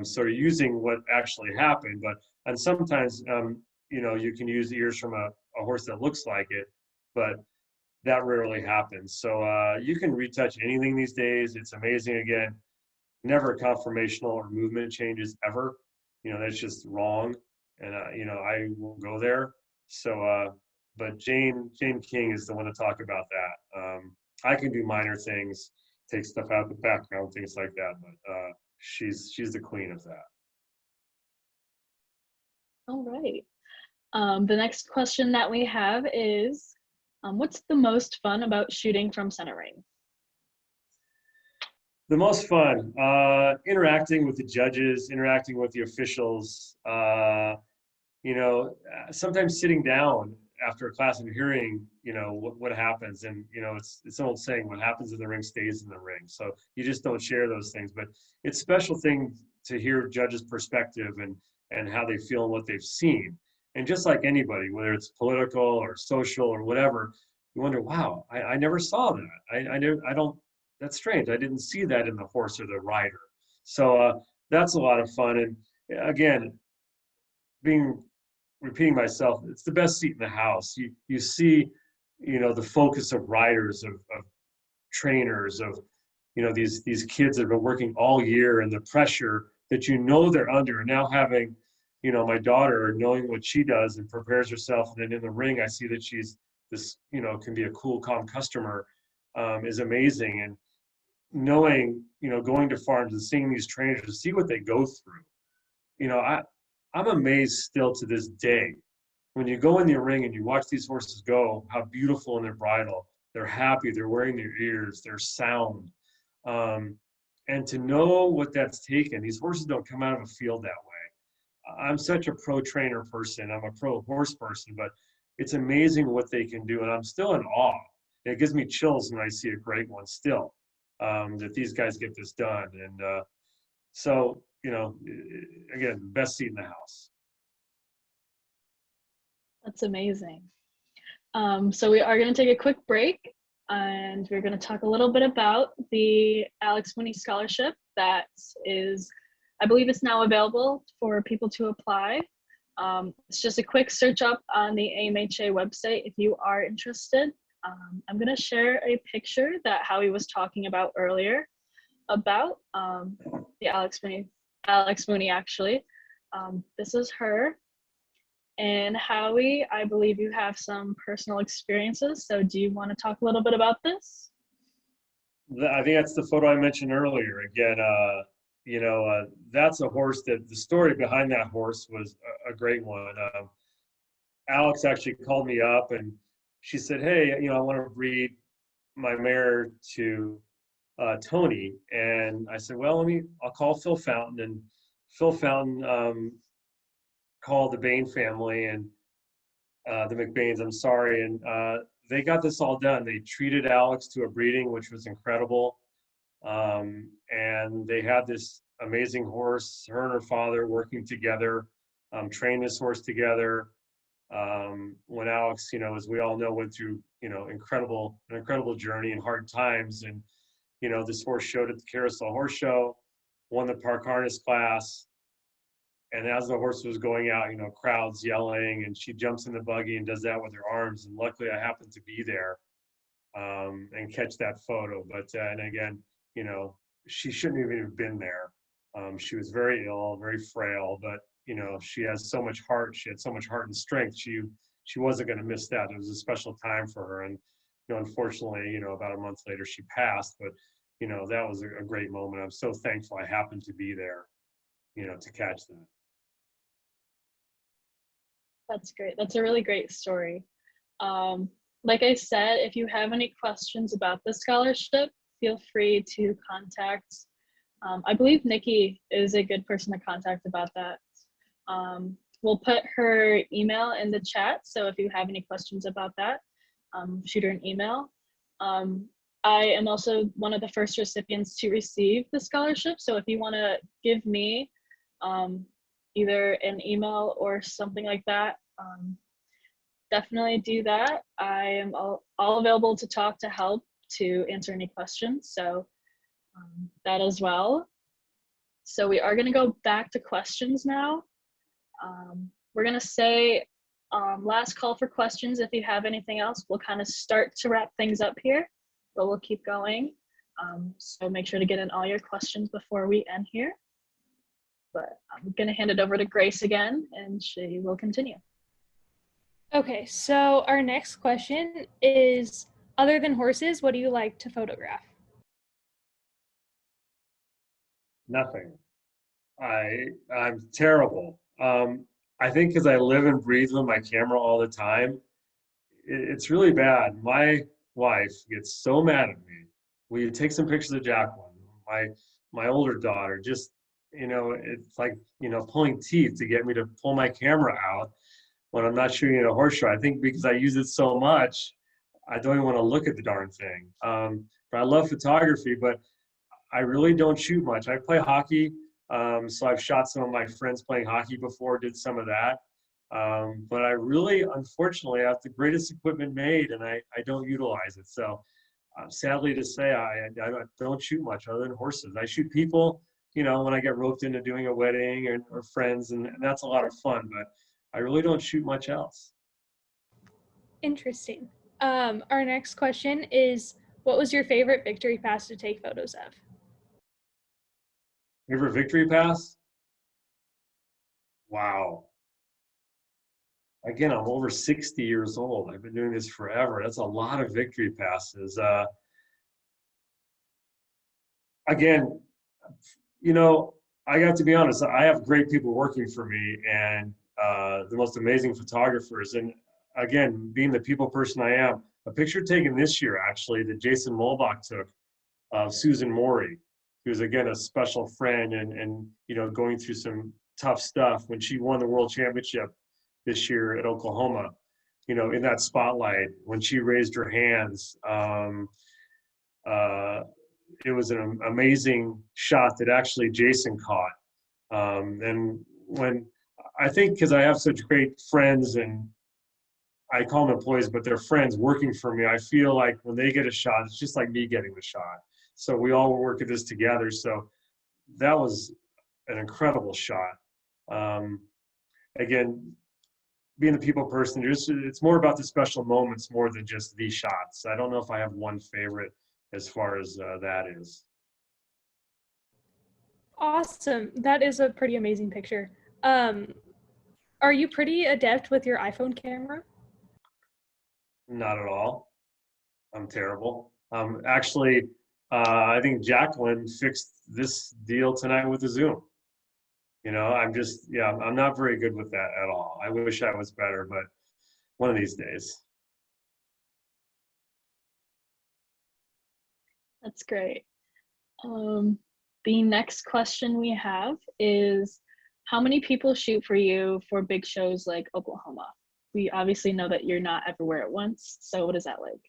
So you're using what actually happened, and sometimes you can use ears from a horse that looks like it, but that rarely happens. So you can retouch anything these days. It's amazing. Again, never conformational or movement changes ever. That's just wrong. And I won't go there. So, but Jane King is the one to talk about that. I can do minor things, take stuff out of the background, things like that. But she's the queen of that. All right. The next question that we have is, what's the most fun about shooting from center ring? The most fun, interacting with the judges, interacting with the officials, sometimes sitting down after a class and hearing, what happens. And, it's an old saying, what happens in the ring stays in the ring. So you just don't share those things, but it's a special thing to hear judges' perspective and how they feel and what they've seen. And just like anybody, whether it's political or social or whatever, you wonder, wow, I never saw that. That's strange. I didn't see that in the horse or the rider. So that's a lot of fun. And again, repeating myself, it's the best seat in the house. You see, the focus of riders, of trainers, of these kids that have been working all year, and the pressure that they're under. And now having my daughter, knowing what she does and prepares herself, and then in the ring I see that she's this can be a cool, calm customer, is amazing. And knowing, going to farms and seeing these trainers to see what they go through, I'm amazed still to this day when you go in the ring and you watch these horses go, how beautiful in their bridle. They're happy, they're wearing their ears, they're sound. And to know what that's taken, these horses don't come out of a field that way. I'm such a pro trainer person, I'm a pro horse person, but it's amazing what they can do. And I'm still in awe. It gives me chills when I see a great one still, that these guys get this done. And so, again, best seat in the house. That's amazing. So we are going to take a quick break, and we're going to talk a little bit about the Alex Mooney Scholarship that is, I believe it's now available for people to apply. It's just a quick search up on the AMHA website if you are interested. I'm going to share a picture that Howie was talking about earlier about the Alex Mooney actually. This is her. And Howie, I believe you have some personal experiences. So do you want to talk a little bit about this? I think that's the photo I mentioned earlier. Again, that's a horse that the story behind that horse was a great one. Alex actually called me up and she said, hey, I want to breed my mare to Tony. And I said, well, I'll call Phil Fountain. And Phil Fountain called the Bain family and the McBains, I'm sorry. And they got this all done. They treated Alex to a breeding, which was incredible. And they had this amazing horse, her and her father working together, trained this horse together. When Alex, as we all know, went through, an incredible journey and hard times. And, this horse showed at the Carousel Horse Show, won the park harness class. And as the horse was going out, crowds yelling, and she jumps in the buggy and does that with her arms. And luckily I happened to be there and catch that photo. But, and again, she shouldn't have even been there. She was very ill, very frail, but you know, she has so much heart. She had so much heart and strength. She wasn't going to miss that. It was a special time for her. And you know, unfortunately, you know, about a month later, she passed. But you know, that was a great moment. I'm so thankful I happened to be there, you know, to catch that. That's great. That's a really great story. Like I said, if you have any questions about the scholarship, feel free to contact. I believe Nikki is a good person to contact about that. We'll put her email in the chat. So if you have any questions about that, shoot her an email. I am also one of the first recipients to receive the scholarship. So if you want to give me either an email or something like that, definitely do that. I am all available to talk, to help, to answer any questions. So that as well. So we are going to go back to questions now. We're going to say last call for questions. If you have anything else, we'll kind of start to wrap things up here, but we'll keep going. So make sure to get in all your questions before we end here. But I'm going to hand it over to Grace again, and she will continue. Okay, so our next question is, other than horses, what do you like to photograph? Nothing. I'm terrible. I think because I live and breathe with my camera all the time, it's really bad. My wife gets so mad at me. Will you take some pictures of Jacqueline? My older daughter, just, you know, it's like, you know, pulling teeth to get me to pull my camera out when I'm not shooting at a horse show. I think because I use it so much, I don't even want to look at the darn thing. But I love photography, but I really don't shoot much. I play hockey, so I've shot some of my friends playing hockey before, did some of that. But I really, unfortunately, have the greatest equipment made, and I don't utilize it. So sadly to say, I don't shoot much other than horses. I shoot people, you know, when I get roped into doing a wedding or friends, and that's a lot of fun, but I really don't shoot much else. Interesting. Our next question is, what was your favorite victory pass to take photos of? Favorite victory pass? Wow. Again, I'm over 60 years old. I've been doing this forever. That's a lot of victory passes. Again, you know, I got to be honest, I have great people working for me and the most amazing photographers. And again, being the people person I am, a picture taken this year, actually, that Jason Molbach took of Susan Morey, who's again a special friend and you know, going through some tough stuff when she won the world championship this year at Oklahoma, you know, in that spotlight when she raised her hands. It was an amazing shot that actually Jason caught. And when I think, because I have such great friends and I call them employees, but they're friends working for me, I feel like when they get a shot, it's just like me getting the shot. So we all work at this together. So that was an incredible shot. Again, being the people person, it's more about the special moments more than just the shots. I don't know if I have one favorite as far as that is. Awesome. That is a pretty amazing picture. Are you pretty adept with your iPhone camera? Not at all. I'm terrible. Actually, I think Jacqueline fixed this deal tonight with the Zoom. You know, I'm not very good with that at all. I wish I was better, but one of these days. That's great. The next question we have is, how many people shoot for you for big shows like Oklahoma? We obviously know that you're not everywhere at once. So what is that like?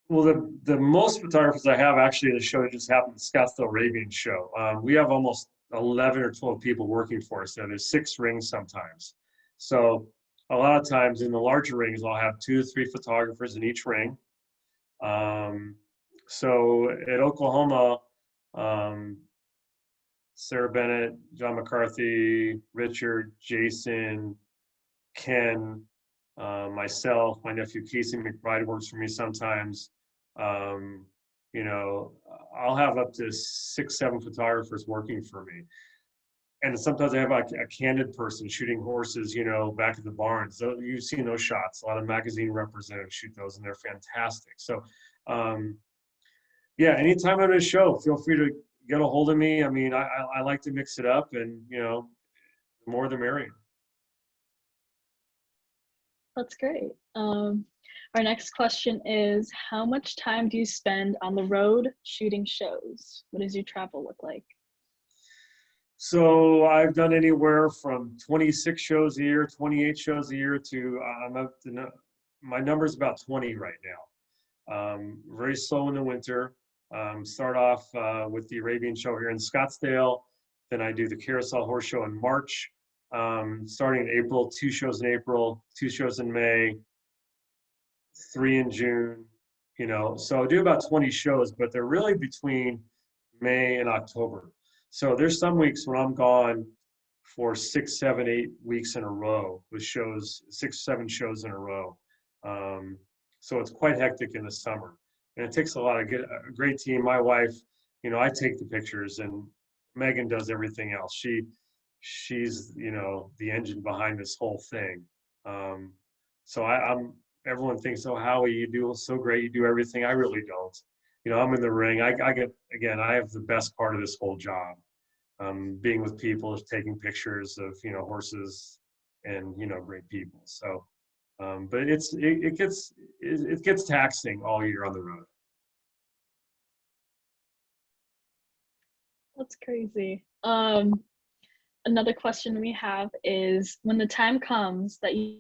Well, the most photographers I have actually at the show just happened, the Scottsdale Arabian show. We have almost 11 or 12 people working for us there. There's 6 rings sometimes. So a lot of times in the larger rings, I'll have 2 to 3 photographers in each ring. So at Oklahoma, Sarah Bennett, John McCarthy, Richard, Jason, Ken, myself, my nephew Casey McBride works for me sometimes. you know, I'll have up to 6, 7 photographers working for me. And sometimes I have a candid person shooting horses, you know, back at the barns. So you've seen those shots. A lot of magazine representatives shoot those, and they're fantastic. So, yeah, anytime I'm at a show, feel free to get a hold of me. I mean, I like to mix it up, and you know, the more the merrier. That's great. Our next question is, how much time do you spend on the road shooting shows? What does your travel look like? So I've done anywhere from 26 shows a year, 28 shows a year to I'm up to my number's about 20 right now. Very slow in the winter. Start off with the Arabian show here in Scottsdale. Then I do the Carousel Horse Show in March. Starting in April, 2 shows in April, 2 shows in May, 3 in June. You know, so I do about 20 shows, but they're really between May and October. So there's some weeks when I'm gone for 6, 7, 8 weeks in a row with shows, 6, 7 shows in a row. So it's quite hectic in the summer, and it takes a lot of a great team. My wife, you know, I take the pictures, and Megan does everything else. She's you know, the engine behind this whole thing. So everyone thinks, oh, Howie, you do so great, you do everything. I really don't. You know, I'm in the ring. I have the best part of this whole job. Being with people, taking pictures of, you know, horses and, you know, great people. So, but it gets taxing all year on the road. That's crazy. Another question we have is, when the time comes that you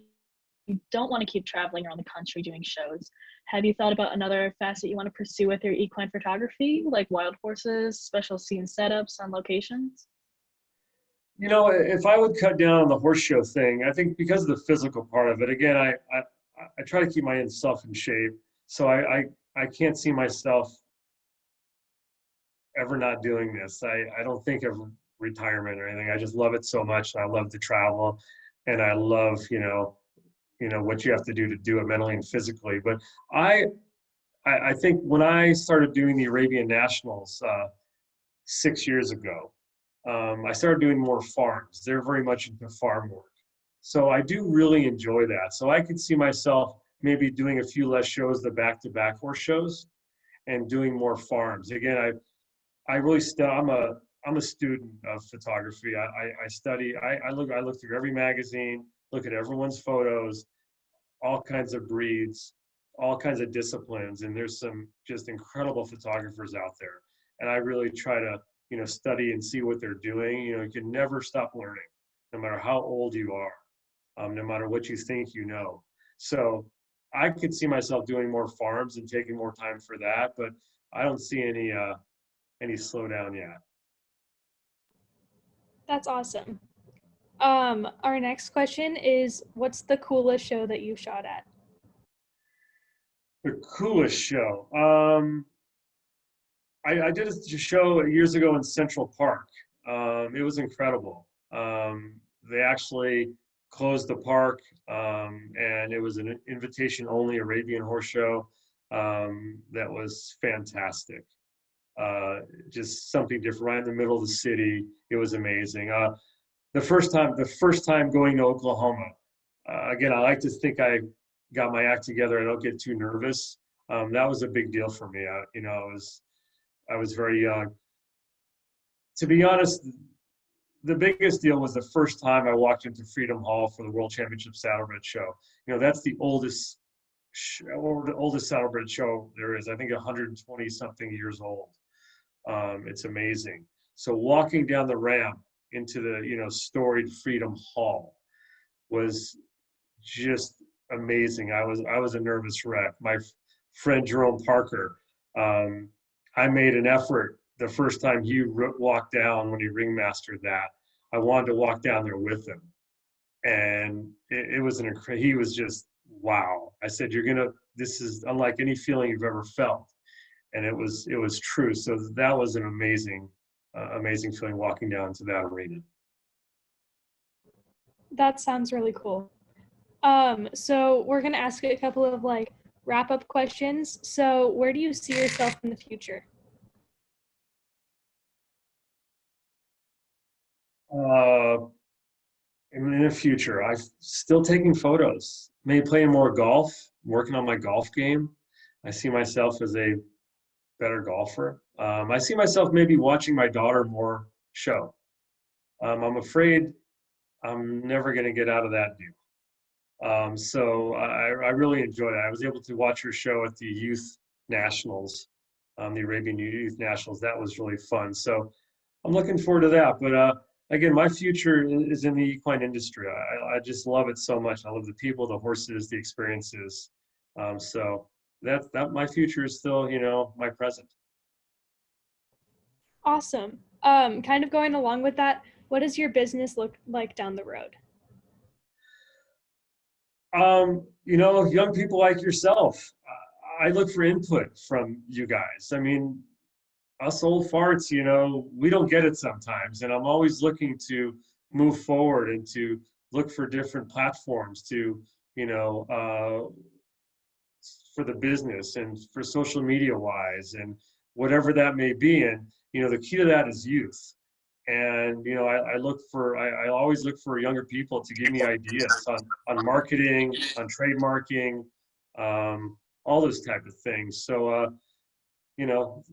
don't want to keep traveling around the country doing shows, have you thought about another facet you want to pursue with your equine photography, like wild horses, special scene setups on locations? You know, if I would cut down on the horse show thing, I think because of the physical part of it, again, I try to keep myself in shape. So I can't see myself ever not doing this. I don't think of retirement or anything. I just love it so much. I love to travel, and I love, you know, what you have to do it mentally and physically. But I think when I started doing the Arabian Nationals 6 years ago, I started doing more farms. They're very much into farm work. So I do really enjoy that. So I could see myself maybe doing a few less shows, the back-to-back horse shows, and doing more farms. Again, I really I'm a student of photography. I study, I look through every magazine, look at everyone's photos, all kinds of breeds, all kinds of disciplines, and there's some just incredible photographers out there. And I really try to, you know, study and see what they're doing. You know, you can never stop learning, no matter how old you are, no matter what you think you know. So I could see myself doing more farms and taking more time for that, but I don't see any slowdown yet. That's awesome. Our next question is, what's the coolest show that you shot at? The coolest show. I did a show years ago in Central Park. It was incredible. They actually closed the park, and it was an invitation-only Arabian horse show that was fantastic. Just something different, right in the middle of the city. It was amazing. The first time going to Oklahoma. Again, I like to think I got my act together. I don't get too nervous. That was a big deal for me. You know, I was very young. To be honest, the biggest deal was the first time I walked into Freedom Hall for the World Championship Saddlebred Show. You know, that's the oldest saddlebred show there is. I think 120 something years old. It's amazing. So walking down the ramp into the, you know, storied Freedom Hall was just amazing. I was a nervous wreck. My friend Jerome Parker, I made an effort the first time he walked down when he ringmastered that. I wanted to walk down there with him, and it was he was just wow. I said, this is unlike any feeling you've ever felt, and it was true. So that was an amazing feeling walking down to that arena. That sounds really cool. So we're gonna ask a couple of like wrap-up questions. So where do you see yourself in the future? In the future, I'm still taking photos, maybe playing more golf, working on my golf game. I see myself as a better golfer. I see myself maybe watching my daughter more show. I'm afraid I'm never going to get out of that deal. So I really enjoyed it. I was able to watch her show at the Youth Nationals, the Arabian Youth Nationals. That was really fun. So I'm looking forward to that. But again, my future is in the equine industry. I just love it so much. I love the people, the horses, the experiences. So that my future is still, my present. Awesome. Kind of going along with that, what does your business look like down the road? Young people like yourself, I look for input from you guys. I mean, us old farts, we don't get it sometimes. And I'm always looking to move forward and to look for different platforms to, for the business and for social media wise and whatever that may be. And, the key to that is youth. And, I always look for younger people to give me ideas on marketing, on trademarking, all those type of things. So, you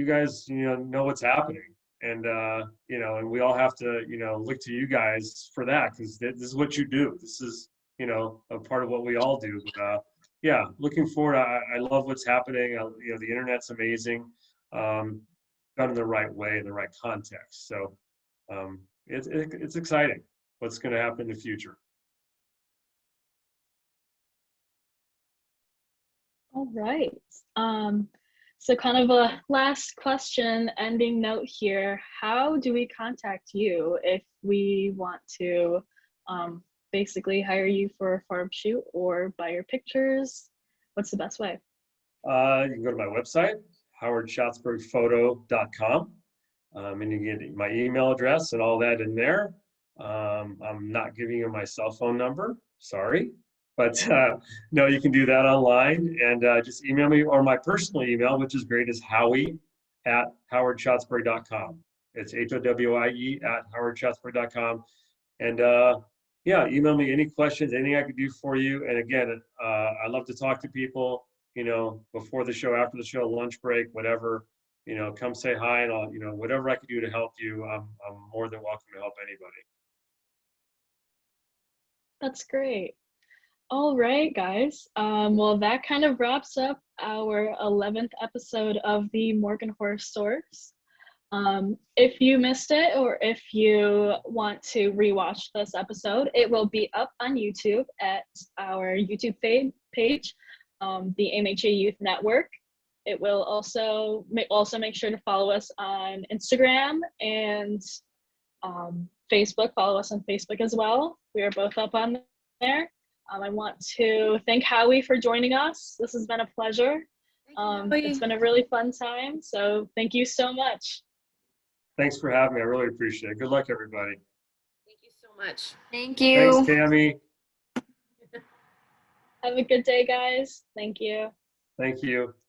guys, know what's happening. And, and we all have to, look to you guys for that because this is what you do. This is, a part of what we all do. But, yeah, looking forward. I love what's happening. The internet's amazing. Done in the right way, in the right context. So it's exciting what's going to happen in the future. All right. So kind of a last question, ending note here. How do we contact you if we want to basically hire you for a farm shoot or buy your pictures? What's the best way? You can go to my website, howardschatzbergphoto.com, and you get my email address and all that in there. I'm not giving you my cell phone number, sorry. But no, you can do that online and just email me, or my personal email, which is great, is howie@howardschatzberg.com. It's HOWIE @howardschatzberg.com. And yeah, email me any questions, anything I could do for you. And again, I love to talk to people, before the show, after the show, lunch break, whatever, come say hi and I'll, whatever I can do to help you, I'm more than welcome to help anybody. That's great. All right, guys. Well, that kind of wraps up our 11th episode of the Morgan Horse Source. If you missed it or if you want to rewatch this episode, it will be up on YouTube at our YouTube page, the AMHA Youth Network. It will also make sure to follow us on Instagram and Facebook. Follow us on Facebook as well. We are both up on there. I want to thank Howie for joining us. This has been a pleasure. It's been a really fun time. So thank you so much. Thanks for having me. I really appreciate it. Good luck, everybody. Thank you so much. Thank you. Thanks, Tammy. Have a good day, guys. Thank you. Thank you.